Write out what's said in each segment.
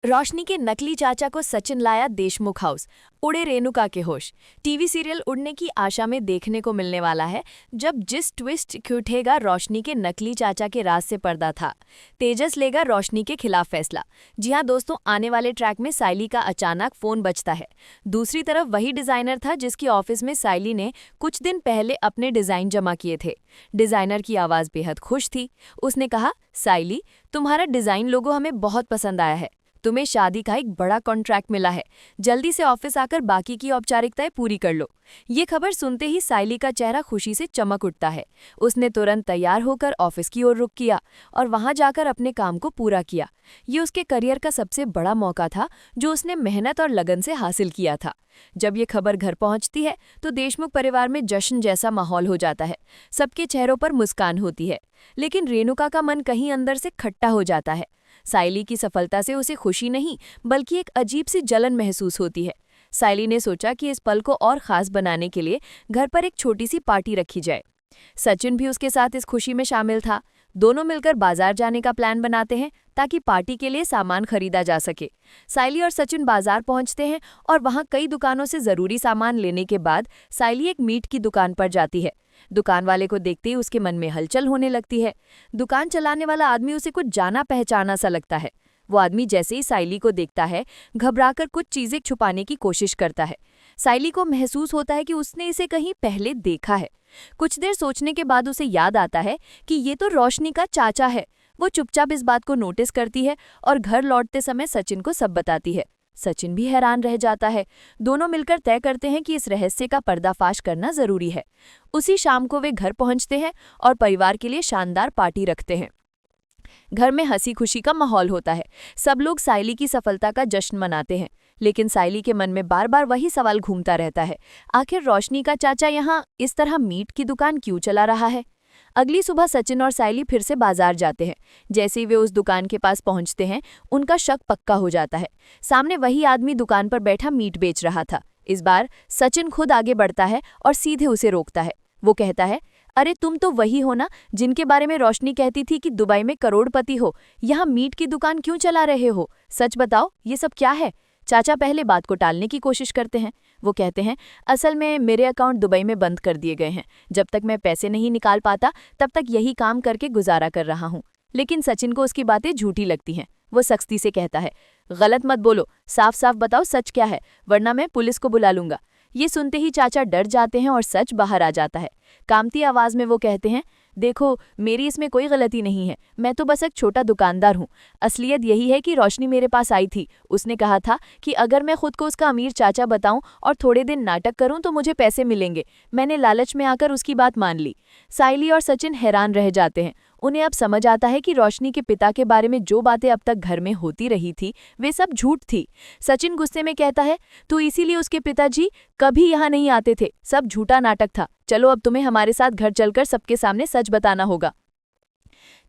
रोशनी के नकली चाचा को सचिन लाया देशमुख हाउस। उड़े रेणुका के होश। टीवी सीरियल उड़ने की आशा में देखने को मिलने वाला है, जब जिस ट्विस्ट की उठेगा रोशनी के नकली चाचा के राज से पर्दा था। तेजस लेगा रोशनी के खिलाफ फैसला। जी हाँ दोस्तों, आने वाले ट्रैक में साइली का अचानक फोन बजता है। दूसरी तरफ वही डिजाइनर था जिसकी ऑफिस में साइली ने कुछ दिन पहले अपने डिजाइन जमा किए थे। डिजाइनर की आवाज बेहद खुश थी। उसने कहा, साइली, तुम्हारा डिजाइन लोगो हमें बहुत पसंद आया है। तुम्हें शादी का एक बड़ा कॉन्ट्रैक्ट मिला है। जल्दी से ऑफिस आकर बाकी की औपचारिकताएं पूरी कर लो। ये खबर सुनते ही साइली का चेहरा खुशी से चमक उठता है। उसने तुरंत तैयार होकर ऑफिस की ओर रुख किया और वहां जाकर अपने काम को पूरा किया। ये उसके करियर का सबसे बड़ा मौका था जो उसने मेहनत और लगन से हासिल किया था। जब ये खबर घर पहुंचती है तो देशमुख परिवार में जश्न जैसा माहौल हो जाता है। सबके चेहरों पर मुस्कान होती है, लेकिन रेणुका का मन कहीं अंदर से खट्टा हो जाता है। साइली की सफलता से उसे खुशी नहीं बल्कि एक अजीब सी जलन महसूस होती है। साइली ने सोचा कि इस पल को और खास बनाने के लिए घर पर एक छोटी सी पार्टी रखी जाए। सचिन भी उसके साथ इस खुशी में शामिल था। दोनों मिलकर बाजार जाने का प्लान बनाते हैं ताकि पार्टी के लिए सामान खरीदा जा सके। साइली और सचिन बाजार पहुंचते हैं और वहां कई दुकानों से जरूरी सामान लेने के बाद साइली एक मीट की दुकान पर जाती है। दुकान वाले को देखते ही उसके मन में हलचल होने लगती है। दुकान चलाने वाला आदमी उसे कुछ जाना पहचाना सा लगता है। वो आदमी जैसे ही साइली को देखता है, घबराकर कुछ चीजें छुपाने की कोशिश करता है। साइली को महसूस होता है कि उसने इसे कहीं पहले देखा है। कुछ देर सोचने के बाद उसे याद आता है कि ये तो रोशनी का चाचा है। वो चुपचाप इस बात को नोटिस करती है और घर लौटते समय सचिन को सब बताती है। सचिन भी हैरान रह जाता है। दोनों मिलकर तय करते हैं कि इस रहस्य का पर्दाफाश करना जरूरी है। उसी शाम को वे घर पहुंचते हैं और परिवार के लिए शानदार पार्टी रखते हैं। घर में हंसी खुशी का माहौल होता है। सब लोग साइली की सफलता का जश्न मनाते हैं, लेकिन साइली के मन में बार बार वही सवाल घूमता रहता है, आखिर रोशनी का चाचा यहाँ इस तरह मीट की दुकान क्यों चला रहा है। अगली सुबह सचिन और साइली फिर से बाजार जाते हैं। जैसे ही वे उस दुकान के पास पहुंचते हैं, उनका शक पक्का हो जाता है। सामने वही आदमी दुकान पर बैठा मीट बेच रहा था। इस बार सचिन खुद आगे बढ़ता है और सीधे उसे रोकता है। वो कहता है, अरे तुम तो वही हो ना जिनके बारे में रोशनी कहती थी कि दुबई में करोड़पति हो, यहाँ मीट की दुकान क्यों चला रहे हो? सच बताओ, ये सब क्या है? चाचा पहले बात को टालने की कोशिश करते हैं। वो कहते हैं, असल में मेरे अकाउंट दुबई में बंद कर दिए गए हैं। जब तक मैं पैसे नहीं निकाल पाता तब तक यही काम करके गुजारा कर रहा हूँ। लेकिन सचिन को उसकी बातें झूठी लगती हैं। वो सख्ती से कहता है, गलत मत बोलो, साफ साफ बताओ सच क्या है, वरना मैं पुलिस को बुला लूंगा। ये सुनते ही चाचा डर जाते हैं और सच बाहर आ जाता है। कामती आवाज में वो कहते हैं, देखो, मेरी इसमें कोई गलती नहीं है, मैं तो बस एक छोटा दुकानदार हूँ। असलियत यही है कि रोशनी मेरे पास आई थी। उसने कहा था कि अगर मैं खुद को उसका अमीर चाचा बताऊं और थोड़े दिन नाटक करूं तो मुझे पैसे मिलेंगे। मैंने लालच में आकर उसकी बात मान ली। साइली और सचिन हैरान रह जाते हैं। उन्हें अब समझ आता है कि रोशनी के पिता के बारे में जो बातें अब तक घर में होती रही थी वे सब झूठ थी। सचिन गुस्से में कहता है, तो इसीलिए उसके पिताजी कभी यहाँ नहीं आते थे, सब झूठा नाटक था। चलो अब तुम्हें हमारे साथ घर चलकर सबके सामने सच बताना होगा।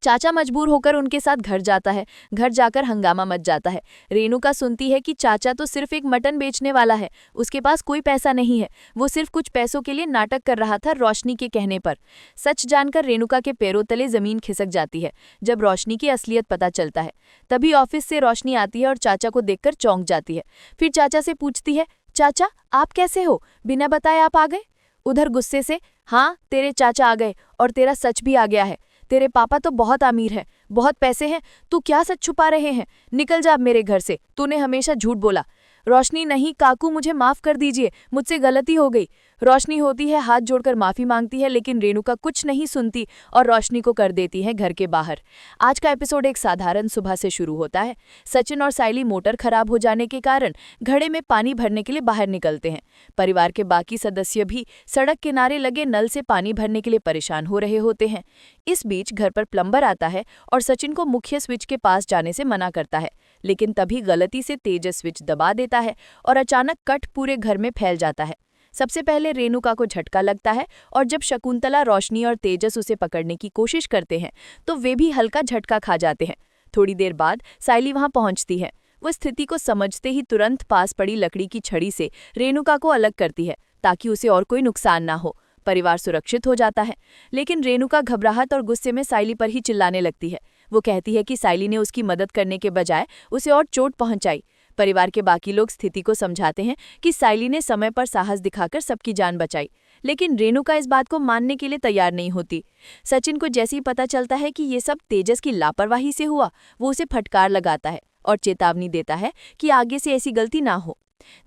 चाचा मजबूर होकर उनके साथ घर जाता है। घर जाकर हंगामा मच जाता है। रेणुका सुनती है कि चाचा तो सिर्फ एक मटन बेचने वाला है, उसके पास कोई पैसा नहीं है, वो सिर्फ कुछ पैसों के लिए नाटक कर रहा था रोशनी के कहने पर। सच जानकर रेणुका के पैरों तले जमीन खिसक जाती है। जब रोशनी की असलियत पता चलता है तभी ऑफिस से रोशनी आती है और चाचा को देखकर चौंक जाती है। फिर चाचा से पूछती है, चाचा आप कैसे हो, बिना बताए आप आ गए? उधर गुस्से से, हाँ तेरे चाचा आ गए और तेरा सच भी आ गया है। तेरे पापा तो बहुत अमीर हैं, बहुत पैसे हैं, तू क्या सच छुपा रहे हैं? निकल जा अब मेरे घर से, तूने हमेशा झूठ बोला। रोशनी, नहीं काकू, मुझे माफ कर दीजिए, मुझसे गलती हो गई। रोशनी होती है हाथ जोड़कर माफी मांगती है, लेकिन रेणुका कुछ नहीं सुनती और रोशनी को कर देती है घर के बाहर। आज का एपिसोड एक साधारण सुबह से शुरू होता है। सचिन और साइली मोटर खराब हो जाने के कारण घड़े में पानी भरने के लिए बाहर निकलते हैं। परिवार के बाकी सदस्य भी सड़क किनारे लगे नल से पानी भरने के लिए परेशान हो रहे होते हैं। इस बीच घर पर प्लम्बर आता है और सचिन को मुख्य स्विच के पास जाने से मना करता है, लेकिन तभी गलती से तेजस स्विच दबा देता है और अचानक कट पूरे घर में फैल जाता है। सबसे पहले रेणुका को झटका लगता है और जब शकुंतला, रोशनी और तेजस उसे पकड़ने की कोशिश करते हैं तो वे भी हल्का झटका खा जाते हैं। थोड़ी देर बाद साइली वहां पहुंचती है। वो स्थिति को समझते ही तुरंत पास पड़ी लकड़ी की छड़ी से रेणुका को अलग करती है ताकि उसे और कोई नुकसान ना हो। परिवार सुरक्षित हो जाता है, लेकिन रेणुका घबराहट और गुस्से में साइली पर ही चिल्लाने लगती है। वो कहती है कि साइली ने उसकी मदद करने के बजाय उसे और चोट पहुंचाई। परिवार के बाकी लोग स्थिति को समझाते हैं कि साइली ने समय पर साहस दिखाकर सबकी जान बचाई, लेकिन रेणुका इस बात को मानने के लिए तैयार नहीं होती। सचिन को जैसे ही पता चलता है कि ये सब तेजस की लापरवाही से हुआ, वो उसे फटकार लगाता है और चेतावनी देता है कि आगे से ऐसी गलती ना हो।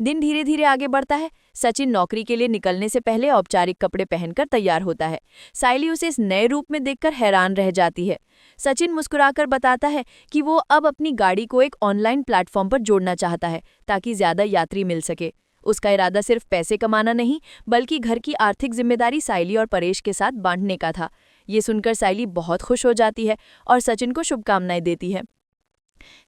दिन धीरे धीरे आगे बढ़ता है। सचिन नौकरी के लिए निकलने से पहले औपचारिक कपड़े पहनकर तैयार होता है। साइली उसे इस नए रूप में देखकर हैरान रह जाती है। सचिन मुस्कुराकर बताता है कि वो अब अपनी गाड़ी को एक ऑनलाइन प्लेटफॉर्म पर जोड़ना चाहता है ताकि ज्यादा यात्री मिल सके। उसका इरादा सिर्फ पैसे कमाना नहीं, बल्कि घर की आर्थिक जिम्मेदारी साइली और परेश के साथ बांटने का था। ये सुनकर साइली बहुत खुश हो जाती है और सचिन को शुभकामनाएं देती है।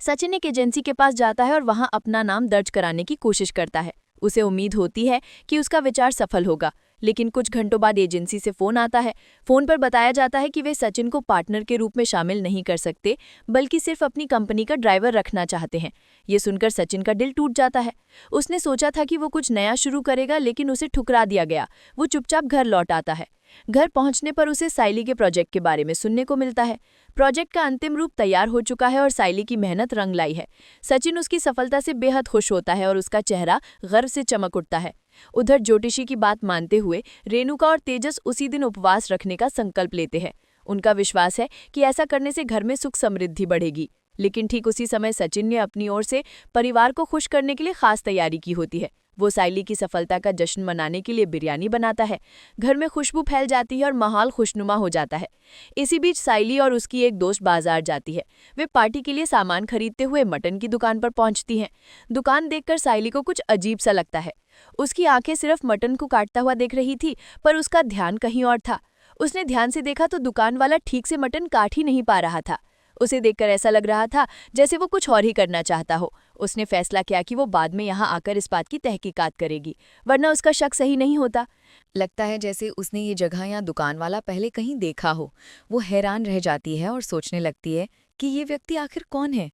सचिन एक एजेंसी के पास जाता है और वहां अपना नाम दर्ज कराने की कोशिश करता है। उसे उम्मीद होती है कि उसका विचार सफल होगा, लेकिन कुछ घंटों बाद एजेंसी से फोन आता है। फोन पर बताया जाता है कि वे सचिन को पार्टनर के रूप में शामिल नहीं कर सकते, बल्कि सिर्फ अपनी कंपनी का ड्राइवर रखना चाहते हैं। ये सुनकर सचिन का दिल टूट जाता है। उसने सोचा था कि वो कुछ नया शुरू करेगा, लेकिन उसे ठुकरा दिया गया। वो चुपचाप घर लौट आता है। घर पहुंचने पर उसे साइली के प्रोजेक्ट के बारे में सुनने को मिलता है। प्रोजेक्ट का अंतिम रूप तैयार हो चुका है और साइली की मेहनत रंग लाई है। सचिन उसकी सफलता से बेहद खुश होता है और उसका चेहरा गर्व से चमक उठता है। उधर ज्योतिषी की बात मानते हुए रेणुका और तेजस उसी दिन उपवास रखने का संकल्प लेते हैं। उनका विश्वास है कि ऐसा करने से घर में सुख समृद्धि बढ़ेगी। लेकिन ठीक उसी समय सचिन ने अपनी ओर से परिवार को खुश करने के लिए खास तैयारी की होती है। वो साइली की सफलता का जश्न मनाने के लिए बिरयानी बनाता है। घर में खुशबू फैल जाती है और माहौल खुशनुमा हो जाता है। इसी बीच साइली और उसकी एक दोस्त बाजार जाती है। वे पार्टी के लिए सामान खरीदते हुए मटन की दुकान पर पहुंचती हैं। दुकान देखकर साइली को कुछ अजीब सा लगता है। उसकी आंखें सिर्फ मटन को काटता हुआ देख रही थी, पर उसका ध्यान कहीं और था। उसने ध्यान से देखा तो दुकान वाला ठीक से मटन काट ही नहीं पा रहा था। उसे देखकर ऐसा लग रहा था जैसे वो कुछ और ही करना चाहता हो। उसने फैसला किया कि वो बाद में यहाँ आकर इस बात की तहकीकात करेगी, वरना उसका शक सही नहीं होता। लगता है जैसे उसने ये जगह या दुकान वाला पहले कहीं देखा हो। वो हैरान रह जाती है और सोचने लगती है कि ये व्यक्ति आखिर कौन है।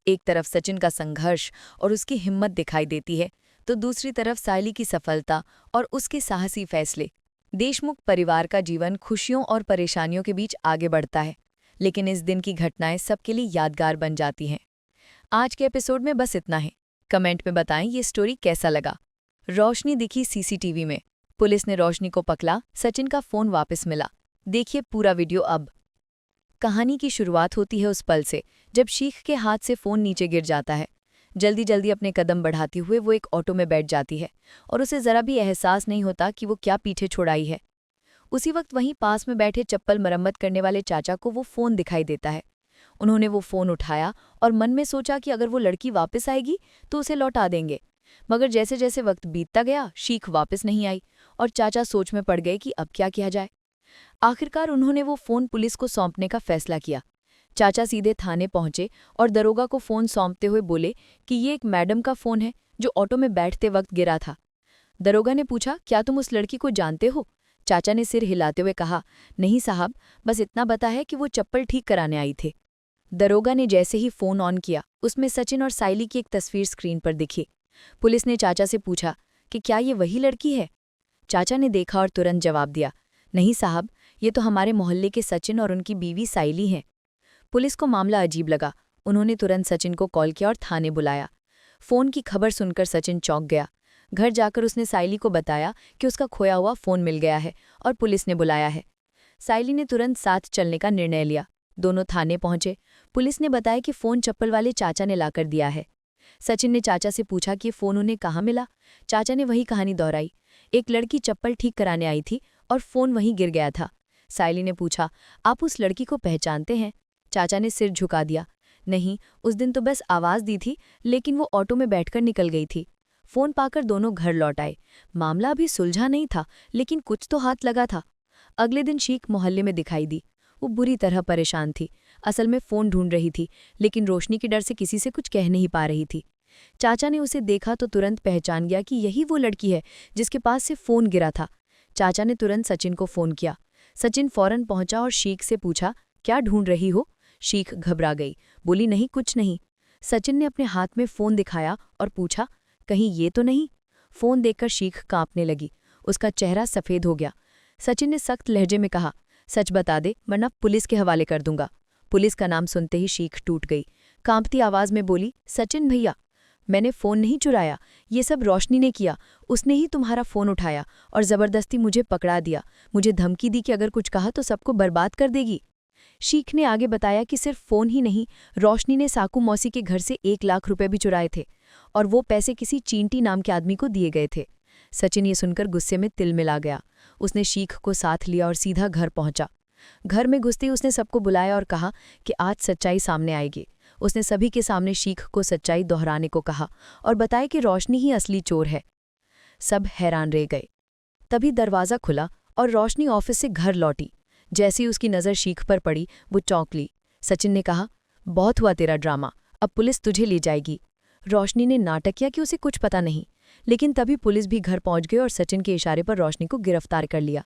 एक तरफ सचिन का संघर्ष और उसकी हिम्मत दिखाई देती है, तो दूसरी तरफ साइली की सफलता और उसके साहसी फैसले। देशमुख परिवार का जीवन खुशियों और परेशानियों के बीच आगे बढ़ता है, लेकिन इस दिन की घटनाएं सबके लिए यादगार बन जाती हैं। आज के एपिसोड में बस इतना है। कमेंट में बताएं ये स्टोरी कैसा लगा। रोशनी दिखी सीसीटीवी में, पुलिस ने रोशनी को पकड़ा, सचिन का फोन वापस मिला। देखिए पूरा वीडियो अब। कहानी की शुरुआत होती है उस पल से जब शीख के हाथ से फोन नीचे गिर जाता है। जल्दी जल्दी अपने कदम बढ़ाते हुए वो एक ऑटो में बैठ जाती है और उसे जरा भी एहसास नहीं होता कि वो क्या पीछे छोड़ाई है। उसी वक्त वहीं पास में बैठे चप्पल मरम्मत करने वाले चाचा को वो फोन दिखाई देता है। उन्होंने वो फोन उठाया और मन में सोचा कि अगर वो लड़की वापस आएगी तो उसे लौटा देंगे। मगर जैसे जैसे वक्त बीतता गया, शीख वापस नहीं आई और चाचा सोच में पड़ गए कि अब क्या किया जाए। आखिरकार उन्होंने वो फोन पुलिस को सौंपने का फैसला किया। चाचा सीधे थाने पहुंचे और दरोगा को फोन सौंपते हुए बोले कि ये एक मैडम का फोन है जो ऑटो में बैठते वक्त गिरा था। दरोगा ने पूछा, क्या तुम उस लड़की को जानते हो? चाचा ने सिर हिलाते हुए कहा, नहीं साहब, बस इतना पता है कि वो चप्पल ठीक कराने आई थे। दरोगा ने जैसे ही फोन ऑन किया, उसमें सचिन और साइली की एक तस्वीर स्क्रीन पर दिखी। पुलिस ने चाचा से पूछा कि क्या ये वही लड़की है? चाचा ने देखा और तुरंत जवाब दिया, नहीं साहब, ये तो हमारे मोहल्ले के सचिन और उनकी बीवी साइली हैं। पुलिस को मामला अजीब लगा। उन्होंने तुरंत सचिन को कॉल किया और थाने बुलाया। फोन की खबर सुनकर सचिन चौंक गया। घर जाकर उसने साइली को बताया कि उसका खोया हुआ फोन मिल गया है और पुलिस ने बुलाया है। साइली ने तुरंत साथ चलने का निर्णय लिया। दोनों थाने पहुंचे। पुलिस ने बताया कि फोन चप्पल वाले चाचा ने लाकर दिया है। सचिन ने चाचा से पूछा कि फोन उन्हें कहाँ मिला। चाचा ने वही कहानी दोहराई, एक लड़की चप्पल ठीक कराने आई थी और फोन वहीं गिर गया था। साइली ने पूछा, आप उस लड़की को पहचानते हैं? चाचा ने सिर झुका दिया, नहीं, उस दिन तो बस आवाज़ दी थी, लेकिन वो ऑटो में बैठकर निकल गई थी। फोन पाकर दोनों घर लौट आए। मामला अभी सुलझा नहीं था, लेकिन कुछ तो हाथ लगा था। अगले दिन शीख मोहल्ले में दिखाई दी। वो बुरी तरह परेशान थी। असल में फ़ोन ढूंढ रही थी, लेकिन रोशनी के डर से किसी से कुछ कह नहीं पा रही थी। चाचा ने उसे देखा तो तुरंत पहचान गया कि यही वो लड़की है जिसके पास से फ़ोन गिरा था। चाचा ने तुरंत सचिन को फ़ोन किया। सचिन फौरन पहुंचा और शीख से पूछा, क्या ढूंढ रही हो? शीख घबरा गई, बोली, नहीं, कुछ नहीं। सचिन ने अपने हाथ में फ़ोन दिखाया और पूछा, कहीं ये तो नहीं? फ़ोन देखकर शीख कांपने लगी। उसका चेहरा सफ़ेद हो गया। सचिन ने सख्त लहजे में कहा, सच बता दे, वरना पुलिस के हवाले कर दूंगा। पुलिस का नाम सुनते ही शीख टूट गई। कांपती आवाज में बोली, सचिन भैया, मैंने फ़ोन नहीं चुराया, ये सब रोशनी ने किया। उसने ही तुम्हारा फ़ोन उठाया और ज़बरदस्ती मुझे पकड़ा दिया। मुझे धमकी दी कि अगर कुछ कहा तो सबको बर्बाद कर देगी। शीख ने आगे बताया कि सिर्फ फ़ोन ही नहीं, रोशनी ने साकू मौसी के घर से 1 लाख रुपए भी चुराए थे और वो पैसे किसी चींटी नाम के आदमी को दिए गए थे। सचिन ये सुनकर गुस्से में तिलमिला गया। उसने शीख को साथ लिया और सीधा घर पहुंचा। घर में घुसते ही उसने सबको बुलाया और कहा कि आज सच्चाई सामने आएगी। उसने सभी के सामने शीख को सच्चाई दोहराने को कहा और बताया कि रोशनी ही असली चोर है। सब हैरान रह गए। तभी दरवाज़ा खुला और रोशनी ऑफिस से घर लौटी। जैसे ही उसकी नज़र शीख पर पड़ी, वो चौंक ली। सचिन ने कहा, बहुत हुआ तेरा ड्रामा, अब पुलिस तुझे ले जाएगी। रोशनी ने नाटक किया कि उसे कुछ पता नहीं, लेकिन तभी पुलिस भी घर पहुंच गई और सचिन के इशारे पर रोशनी को गिरफ्तार कर लिया।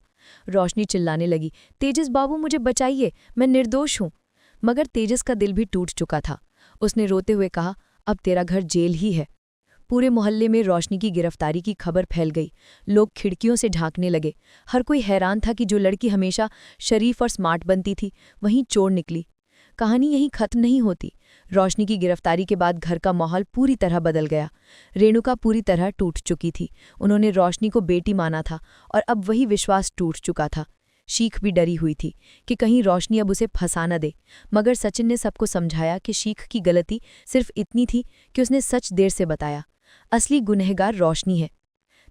रोशनी चिल्लाने लगी, तेजस बाबू मुझे बचाइए, मैं निर्दोष हूँ। मगर तेजस का दिल भी टूट चुका था। उसने रोते हुए कहा, अब तेरा घर जेल ही है। पूरे मोहल्ले में रोशनी की गिरफ्तारी की खबर फैल गई। लोग खिड़कियों से झांकने लगे। हर कोई हैरान था कि जो लड़की हमेशा शरीफ और स्मार्ट बनती थी, वहीं चोर निकली। कहानी यहीं खत्म नहीं होती। रोशनी की गिरफ्तारी के बाद घर का माहौल पूरी तरह बदल गया। रेणुका पूरी तरह टूट चुकी थी। उन्होंने रोशनी को बेटी माना था और अब वही विश्वास टूट चुका था। शीख भी डरी हुई थी कि कहीं रोशनी अब उसे फंसा न दे, मगर सचिन ने सबको समझाया कि शीख की गलती सिर्फ इतनी थी कि उसने सच देर से बताया। असली गुनहगार रोशनी है।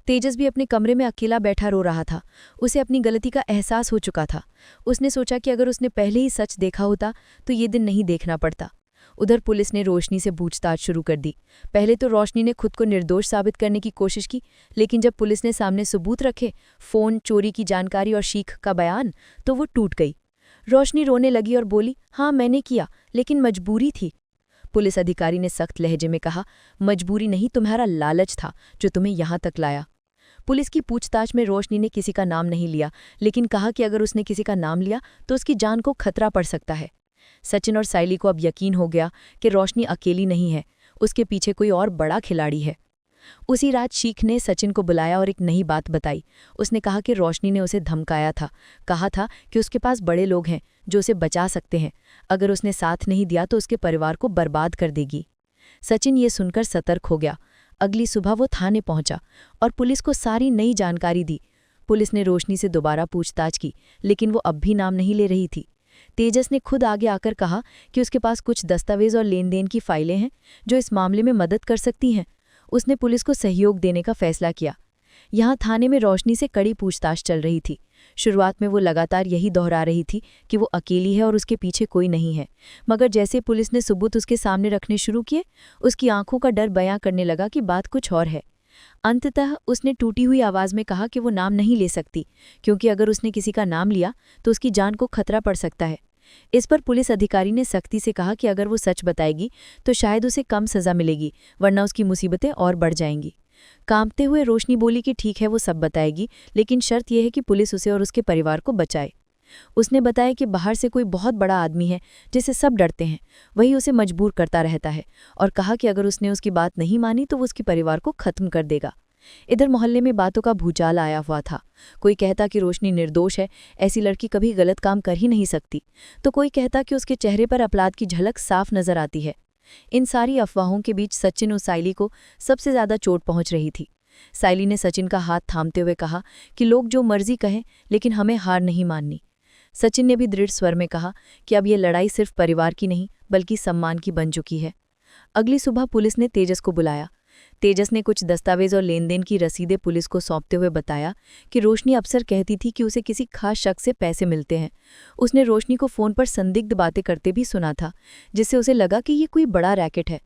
तेजस भी अपने कमरे में अकेला बैठा रो रहा था। उसे अपनी गलती का एहसास हो चुका था। उसने सोचा कि अगर उसने पहले ही सच देखा होता तो ये दिन नहीं देखना पड़ता। उधर पुलिस ने रोशनी से पूछताछ शुरू कर दी। पहले तो रोशनी ने खुद को निर्दोष साबित करने की कोशिश की, लेकिन जब पुलिस ने सामने सबूत रखे, फ़ोन, चोरी की जानकारी और शीख का बयान, तो वो टूट गई। रोशनी रोने लगी और बोली, हाँ मैंने किया, लेकिन मजबूरी थी। पुलिस अधिकारी ने सख्त लहजे में कहा, मजबूरी नहीं, तुम्हारा लालच था जो तुम्हें यहाँ तक लाया। पुलिस की पूछताछ में रोशनी ने किसी का नाम नहीं लिया, लेकिन कहा कि अगर उसने किसी का नाम लिया तो उसकी जान को खतरा पड़ सकता है। सचिन और साइली को अब यकीन हो गया कि रोशनी अकेली नहीं है, उसके पीछे कोई और बड़ा खिलाड़ी है। उसी रात शीख ने सचिन को बुलाया और एक नई बात बताई। उसने कहा कि रोशनी ने उसे धमकाया था, कहा था कि उसके पास बड़े लोग हैं जो उसे बचा सकते हैं। अगर उसने साथ नहीं दिया तो उसके परिवार को बर्बाद कर देगी। सचिन ये सुनकर सतर्क हो गया। अगली सुबह वो थाने पहुंचा और पुलिस को सारी नई जानकारी दी। पुलिस ने रोशनी से दोबारा पूछताछ की, लेकिन वो अब भी नाम नहीं ले रही थी। तेजस ने खुद आगे आकर कहा कि उसके पास कुछ दस्तावेज और लेन देन की फाइलें हैं जो इस मामले में मदद कर सकती हैं। उसने पुलिस को सहयोग देने का फैसला किया। यहाँ थाने में रोशनी से कड़ी पूछताछ चल रही थी। शुरुआत में वो लगातार यही दोहरा रही थी कि वो अकेली है और उसके पीछे कोई नहीं है, मगर जैसे पुलिस ने सबूत उसके सामने रखने शुरू किए, उसकी आंखों का डर बयां करने लगा कि बात कुछ और है। अंततः उसने टूटी हुई आवाज़ में कहा कि वो नाम नहीं ले सकती, क्योंकि अगर उसने किसी का नाम लिया तो उसकी जान को खतरा पड़ सकता है। इस पर पुलिस अधिकारी ने सख्ती से कहा कि अगर वो सच बताएगी तो शायद उसे कम सज़ा मिलेगी, वरना उसकी मुसीबतें और बढ़ जाएंगी। कांपते हुए रोशनी बोली कि ठीक है, वो सब बताएगी, लेकिन शर्त यह है कि पुलिस उसे और उसके परिवार को बचाए। उसने बताया कि बाहर से कोई बहुत बड़ा आदमी है जिसे सब डरते हैं, वही उसे मजबूर करता रहता है, और कहा कि अगर उसने उसकी बात नहीं मानी तो वो उसके परिवार को खत्म कर देगा। इधर मोहल्ले में बातों का भूचाल आया हुआ था। कोई कहता कि रोशनी निर्दोष है, ऐसी लड़की कभी गलत काम कर ही नहीं सकती, तो कोई कहता कि उसके चेहरे पर अपराध की झलक साफ नजर आती है। इन सारी अफवाहों के बीच सचिन और साइली को सबसे ज्यादा चोट पहुंच रही थी। साइली ने सचिन का हाथ थामते हुए कहा कि लोग जो मर्जी कहें, लेकिन हमें हार नहीं माननी। सचिन ने भी दृढ़ स्वर में कहा कि अब ये लड़ाई सिर्फ परिवार की नहीं बल्कि सम्मान की बन चुकी है। अगली सुबह पुलिस ने तेजस को बुलाया। तेजस ने कुछ दस्तावेज और लेन देन की रसीदें पुलिस को सौंपते हुए बताया कि रोशनी अक्सर कहती थी कि उसे किसी खास शख्स से पैसे मिलते हैं। उसने रोशनी को फ़ोन पर संदिग्ध बातें करते भी सुना था, जिससे उसे लगा कि ये कोई बड़ा रैकेट है।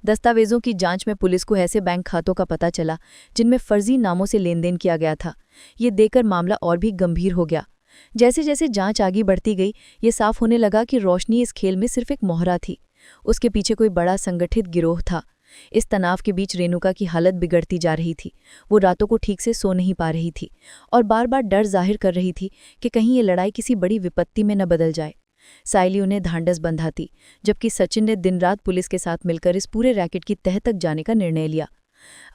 दस्तावेजों की जांच में पुलिस को ऐसे बैंक खातों का पता चला जिनमें फर्जी नामों से लेन देन किया गया था। ये देखकर मामला और भी गंभीर हो गया। जैसे जैसे जांच आगे बढ़ती गई, ये साफ होने लगा कि रोशनी इस खेल में सिर्फ एक मोहरा थी। उसके पीछे कोई बड़ा संगठित गिरोह था। इस तनाव के बीच रेणुका की हालत बिगड़ती जा रही थी। वो रातों को ठीक से सो नहीं पा रही थी और बार बार डर जाहिर कर रही थी कि कहीं ये लड़ाई किसी बड़ी विपत्ति में न बदल जाए। साइली उन्हें ढांढस बंधाती, जबकि सचिन ने दिन रात पुलिस के साथ मिलकर इस पूरे रैकेट की तह तक जाने का निर्णय लिया।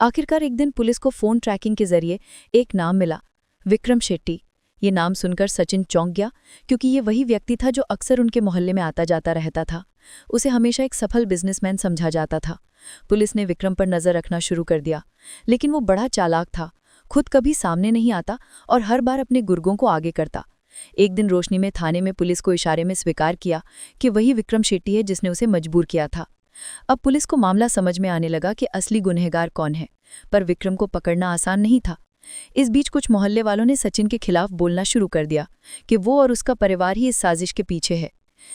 आखिरकार एक दिन पुलिस को फ़ोन ट्रैकिंग के जरिए एक नाम मिला, विक्रम शेट्टी। ये नाम सुनकर सचिन चौंक गया, क्योंकि ये वही व्यक्ति था जो अक्सर उनके मोहल्ले में आता जाता रहता था। उसे हमेशा एक सफल बिजनेसमैन समझा जाता था। पुलिस ने विक्रम पर नजर रखना शुरू कर दिया, लेकिन वो बड़ा चालाक था। खुद कभी सामने नहीं आता और हर बार अपने गुर्गों को आगे करता। एक दिन रोशनी में थाने में पुलिस को इशारे में स्वीकार किया कि वही विक्रम शेट्टी है जिसने उसे मजबूर किया था। अब पुलिस को मामला समझ में आने लगा कि असली गुनहगार कौन है, पर विक्रम को पकड़ना आसान नहीं था। इस बीच कुछ मोहल्ले वालों ने सचिन के खिलाफ बोलना शुरू कर दिया कि वो और उसका परिवार ही इस साजिश के पीछे है,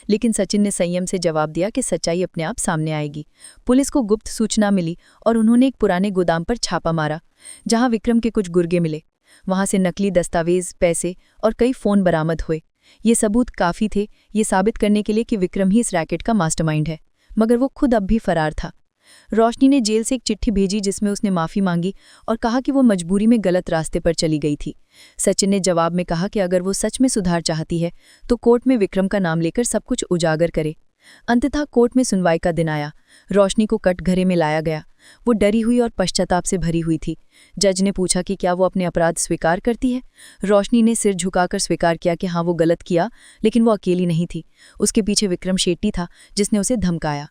लेकिन सचिन ने संयम से जवाब दिया कि सच्चाई अपने आप सामने आएगी। पुलिस को गुप्त सूचना मिली और उन्होंने एक पुराने गोदाम पर छापा मारा, जहां विक्रम के कुछ गुर्गे मिले। वहां से नकली दस्तावेज, पैसे और कई फोन बरामद हुए। ये सबूत काफी थे ये साबित करने के लिए कि विक्रम ही इस रैकेट का मास्टरमाइंड है, मगर वो खुद अब भी फरार था। रोशनी ने जेल से एक चिट्ठी भेजी जिसमें उसने माफी मांगी और कहा कि वो मजबूरी में गलत रास्ते पर चली गई थी। सचिन ने जवाब में कहा कि अगर वो सच में सुधार चाहती है तो कोर्ट में विक्रम का नाम लेकर सब कुछ उजागर करे। अंततः कोर्ट में सुनवाई का दिन आया। रोशनी को कटघरे में लाया गया। वो डरी हुई और पश्चाताप से भरी हुई थी। जज ने पूछा कि क्या वो अपने अपराध स्वीकार करती है। रोशनी ने सिर झुकाकर स्वीकार किया कि हाँ, वो गलत किया, लेकिन वो अकेली नहीं थी। उसके पीछे विक्रम शेट्टी था जिसने उसे धमकाया।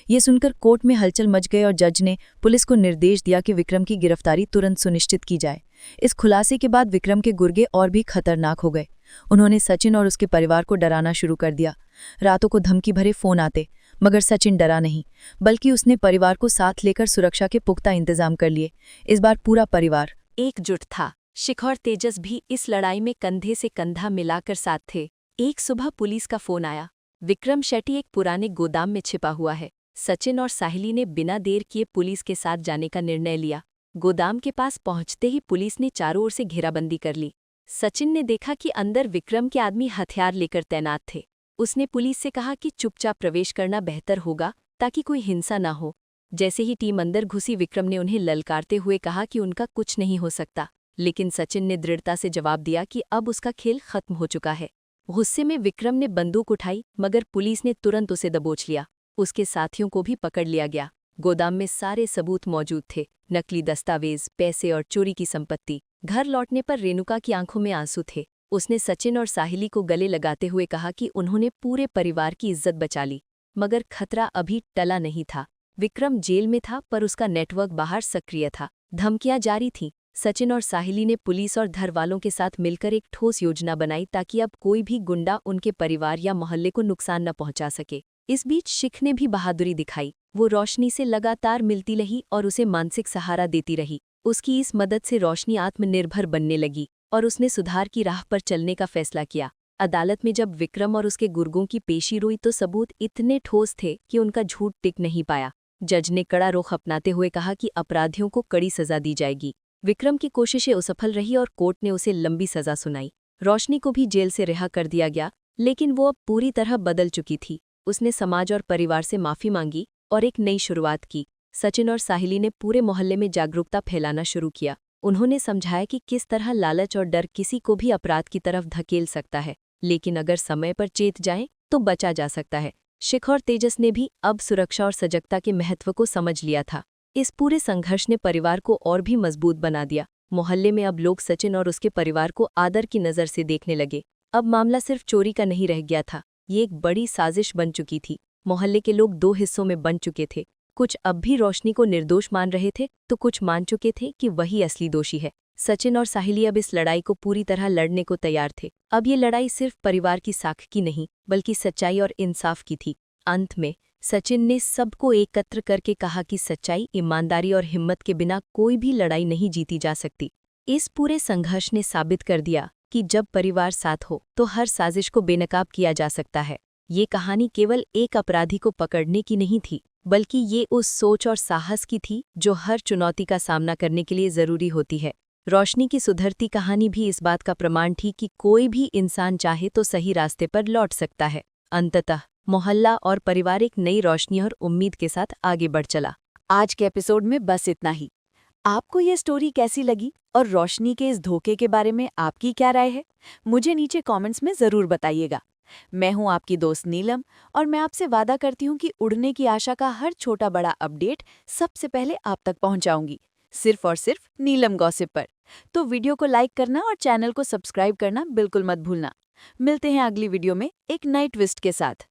ये सुनकर कोर्ट में हलचल मच गई और जज ने पुलिस को निर्देश दिया कि विक्रम की गिरफ्तारी तुरंत सुनिश्चित की जाए। इस खुलासे के बाद विक्रम के गुर्गे और भी खतरनाक हो गए। उन्होंने सचिन और उसके परिवार को डराना शुरू कर दिया। रातों को धमकी भरे फोन आते, मगर सचिन डरा नहीं, बल्कि उसने परिवार को साथ लेकर सुरक्षा के पुख्ता इंतजाम कर लिए। इस बार पूरा परिवार एकजुट था। शिखा और तेजस भी इस लड़ाई में कंधे से कंधा मिलाकर साथ थे। एक सुबह पुलिस का फोन आया। विक्रम शेट्टी एक पुराने गोदाम में छिपा हुआ है। सचिन और साहिली ने बिना देर किए पुलिस के साथ जाने का निर्णय लिया। गोदाम के पास पहुंचते ही पुलिस ने चारों ओर से घेराबंदी कर ली। सचिन ने देखा कि अंदर विक्रम के आदमी हथियार लेकर तैनात थे। उसने पुलिस से कहा कि चुपचाप प्रवेश करना बेहतर होगा ताकि कोई हिंसा ना हो। जैसे ही टीम अंदर घुसी, विक्रम ने उन्हें ललकारते हुए कहा कि उनका कुछ नहीं हो सकता, लेकिन सचिन ने दृढ़ता से जवाब दिया कि अब उसका खेल खत्म हो चुका है। गुस्से में विक्रम ने बंदूक उठाई, मगर पुलिस ने तुरंत उसे दबोच लिया। उसके साथियों को भी पकड़ लिया गया। गोदाम में सारे सबूत मौजूद थे, नकली दस्तावेज, पैसे और चोरी की संपत्ति। घर लौटने पर रेणुका की आंखों में आंसू थे। उसने सचिन और साहिली को गले लगाते हुए कहा कि उन्होंने पूरे परिवार की इज्जत बचा ली, मगर खतरा अभी टला नहीं था। विक्रम जेल में था, पर उसका नेटवर्क बाहर सक्रिय था। धमकियां जारी थीं। सचिन और साहिली ने पुलिस और घर वालों के साथ मिलकर एक ठोस योजना बनाई ताकि अब कोई भी गुंडा उनके परिवार या मोहल्ले को नुकसान न पहुंचा सके। इस बीच शिख ने भी बहादुरी दिखाई। वो रोशनी से लगातार मिलती रही और उसे मानसिक सहारा देती रही। उसकी इस मदद से रोशनी आत्मनिर्भर बनने लगी और उसने सुधार की राह पर चलने का फैसला किया। अदालत में जब विक्रम और उसके गुर्गों की पेशी हुई तो सबूत इतने ठोस थे कि उनका झूठ टिक नहीं पाया। जज ने कड़ा रुख अपनाते हुए कहा कि अपराधियों को कड़ी सजा दी जाएगी। विक्रम की कोशिशें असफल रही और कोर्ट ने उसे लंबी सजा सुनाई। रोशनी को भी जेल से रिहा कर दिया गया, लेकिन वो अब पूरी तरह बदल चुकी थी। उसने समाज और परिवार से माफी मांगी और एक नई शुरुआत की। सचिन और साहिली ने पूरे मोहल्ले में जागरूकता फैलाना शुरू किया। उन्होंने समझाया कि किस तरह लालच और डर किसी को भी अपराध की तरफ धकेल सकता है, लेकिन अगर समय पर चेत जाएं तो बचा जा सकता है। शिखा और तेजस ने भी अब सुरक्षा और सजगता के महत्व को समझ लिया था। इस पूरे संघर्ष ने परिवार को और भी मजबूत बना दिया। मोहल्ले में अब लोग सचिन और उसके परिवार को आदर की नज़र से देखने लगे। अब मामला सिर्फ चोरी का नहीं रह गया था, ये एक बड़ी साजिश बन चुकी थी। मोहल्ले के लोग दो हिस्सों में बन चुके थे। कुछ अब भी रोशनी को निर्दोष मान रहे थे, तो कुछ मान चुके थे कि वही असली दोषी है। सचिन और साहिली अब इस लड़ाई को पूरी तरह लड़ने को तैयार थे। अब ये लड़ाई सिर्फ परिवार की साख की नहीं, बल्कि सच्चाई और इंसाफ की थी। अंत में सचिन ने सबको एकत्र करके कहा कि सच्चाई, ईमानदारी और हिम्मत के बिना कोई भी लड़ाई नहीं जीती जा सकती। इस पूरे संघर्ष ने साबित कर दिया कि जब परिवार साथ हो तो हर साजिश को बेनकाब किया जा सकता है। ये कहानी केवल एक अपराधी को पकड़ने की नहीं थी, बल्कि ये उस सोच और साहस की थी जो हर चुनौती का सामना करने के लिए जरूरी होती है। रोशनी की सुधरती कहानी भी इस बात का प्रमाण थी कि कोई भी इंसान चाहे तो सही रास्ते पर लौट सकता है। अंततः मोहल्ला और परिवार एक नई रोशनी और उम्मीद के साथ आगे बढ़ चला। आज के एपिसोड में बस इतना ही। आपको ये स्टोरी कैसी लगी और रोशनी के इस धोखे के बारे में आपकी क्या राय है, मुझे नीचे कमेंट्स में ज़रूर बताइएगा। मैं हूं आपकी दोस्त नीलम और मैं आपसे वादा करती हूं कि उड़ने की आशा का हर छोटा बड़ा अपडेट सबसे पहले आप तक पहुंचाऊंगी। सिर्फ और सिर्फ नीलम गॉसिप पर। तो वीडियो को लाइक करना और चैनल को सब्सक्राइब करना बिल्कुल मत भूलना। मिलते हैं अगली वीडियो में एक नए ट्विस्ट के साथ।